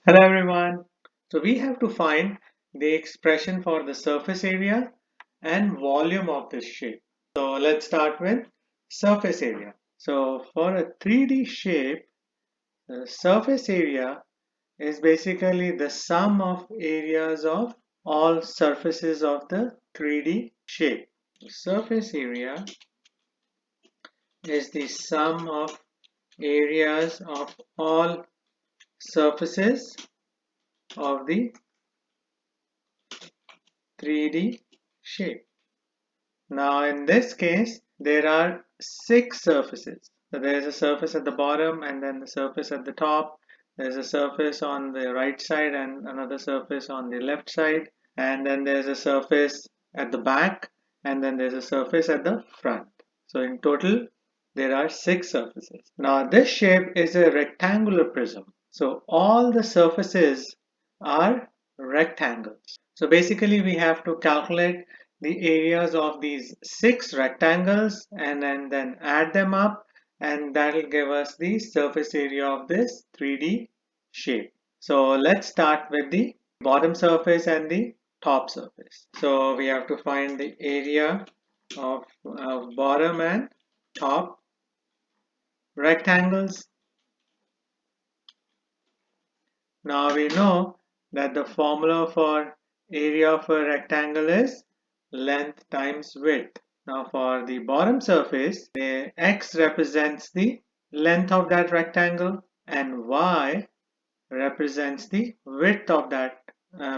Hello everyone. So we have to find the expression for the surface area and volume of this shape. So let's start with surface area. So for a 3D shape, the surface area is basically the sum of areas of all surfaces of the 3D shape. The surface area is the sum of areas of all surfaces of the 3D shape. Now in this case, there are 6 surfaces. So there's a surface at the bottom and then the surface at the top. There's a surface on the right side and another surface on the left side. And then there's a surface at the back and then there's a surface at the front. So in total, there are 6 surfaces. Now this shape is a rectangular prism. So all the surfaces are rectangles. So basically we have to calculate the areas of these 6 rectangles and then add them up, and that will give us the surface area of this 3D shape. So let's start with the bottom surface and the top surface. So we have to find the area of bottom and top rectangles. Now we know that the formula for area of a rectangle is length times width. Now for the bottom surface, the x represents the length of that rectangle and y represents the width of that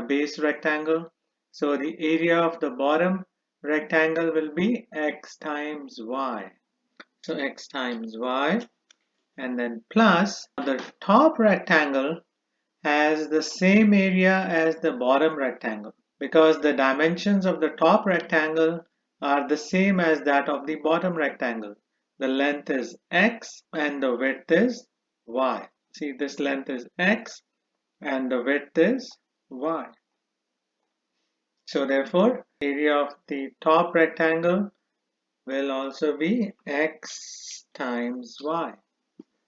base rectangle. So the area of the bottom rectangle will be x times y. So x times y, and then plus the top rectangle has the same area as the bottom rectangle, because the dimensions of the top rectangle are the same as that of the bottom rectangle. The length is x and the width is y. See, this length is x and the width is y. So therefore, area of the top rectangle will also be x times y.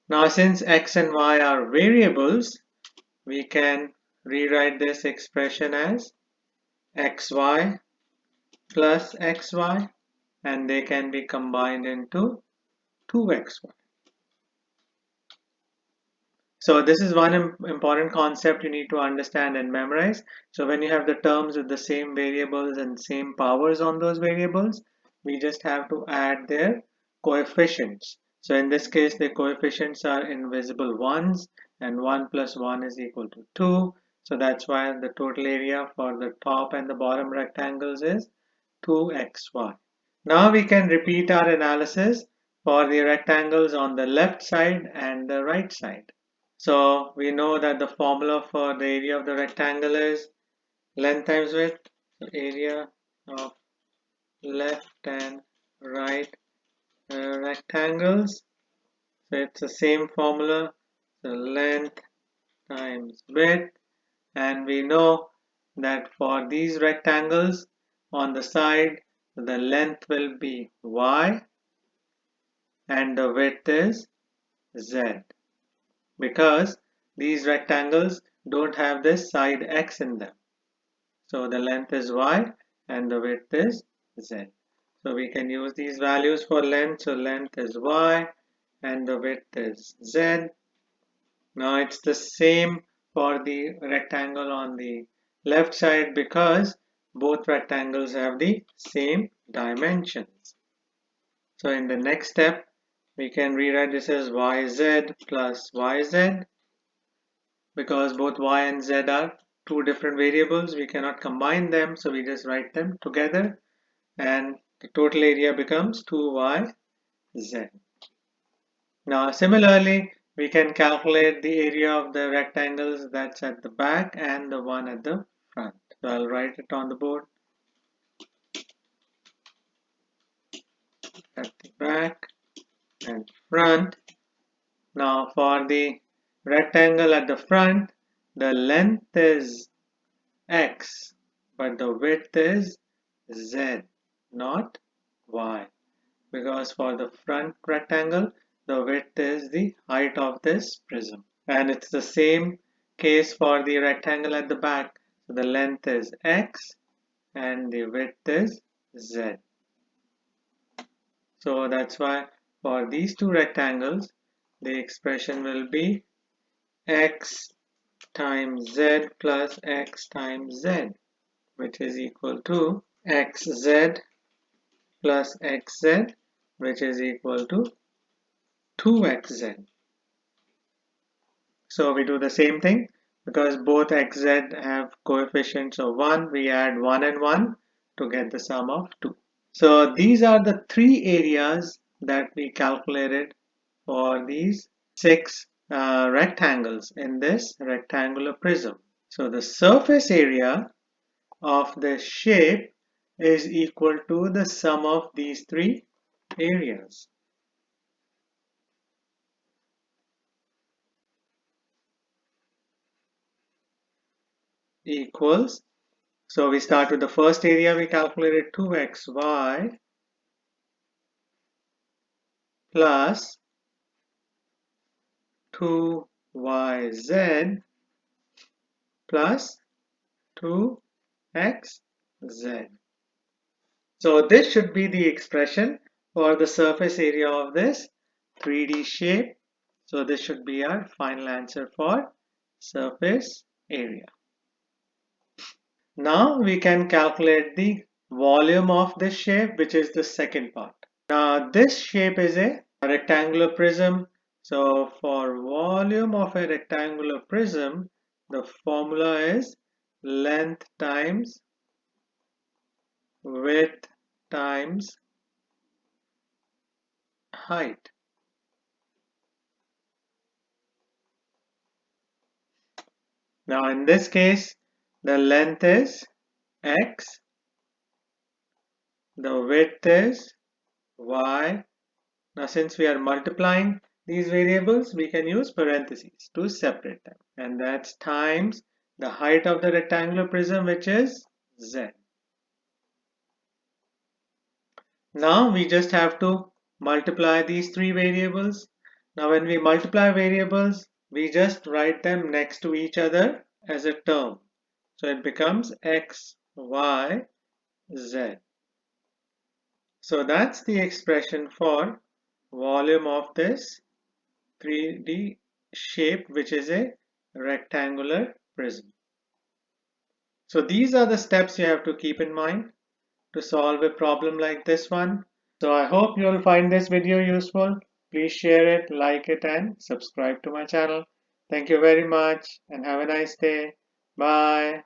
Now since x and y are variables, we can rewrite this expression as xy plus xy, and they can be combined into 2xy. So this is one important concept you need to understand and memorize. So when you have the terms with the same variables and same powers on those variables, we just have to add their coefficients. So in this case, the coefficients are invisible ones, and 1 plus 1 is equal to 2. So that's why the total area for the top and the bottom rectangles is 2xy. Now we can repeat our analysis for the rectangles on the left side and the right side. So we know that the formula for the area of the rectangle is length times width. So area of left and right rectangles. So it's the same formula. So length times width. And we know that for these rectangles on the side, the length will be y and the width is z, because these rectangles don't have this side x in them. So the length is y and the width is z. So we can use these values for length. So length is y and the width is z. Now it's the same for the rectangle on the left side, because both rectangles have the same dimensions. So in the next step, we can rewrite this as yz plus yz, because both y and z are two different variables. We cannot combine them, so we just write them together, and the total area becomes 2yz. Now similarly, we can calculate the area of the rectangles that's at the back and the one at the front. So I'll write it on the board. At the back and front. Now for the rectangle at the front, the length is x, but the width is z, not y, because for the front rectangle, the width is the height of this prism, and it's the same case for the rectangle at the back. So the length is x and the width is z. So that's why for these two rectangles, the expression will be x times z plus x times z, which is equal to xz plus xz, which is equal to 2xz. So we do the same thing because both xz have coefficients of 1. We add 1 and 1 to get the sum of 2. So these are the three areas that we calculated for these six rectangles in this rectangular prism. So the surface area of the shape is equal to the sum of these three areas. Equals, so we start with the first area. We calculated 2xy plus 2yz plus 2xz. So this should be the expression for the surface area of this 3D shape. So this should be our final answer for surface area. Now we can calculate the volume of this shape, which is the second part. Now this shape is a rectangular prism. So for volume of a rectangular prism, the formula is length times width times height. Now in this case, the length is x, the width is y. Now since we are multiplying these variables, we can use parentheses to separate them. And that's times the height of the rectangular prism, which is z. Now we just have to multiply these three variables. Now when we multiply variables, we just write them next to each other as a term. So it becomes x, y, z. So that's the expression for volume of this 3D shape, which is a rectangular prism. So these are the steps you have to keep in mind to solve a problem like this one. So I hope you'll find this video useful. Please share it, like it, and subscribe to my channel. Thank you very much and have a nice day. Bye.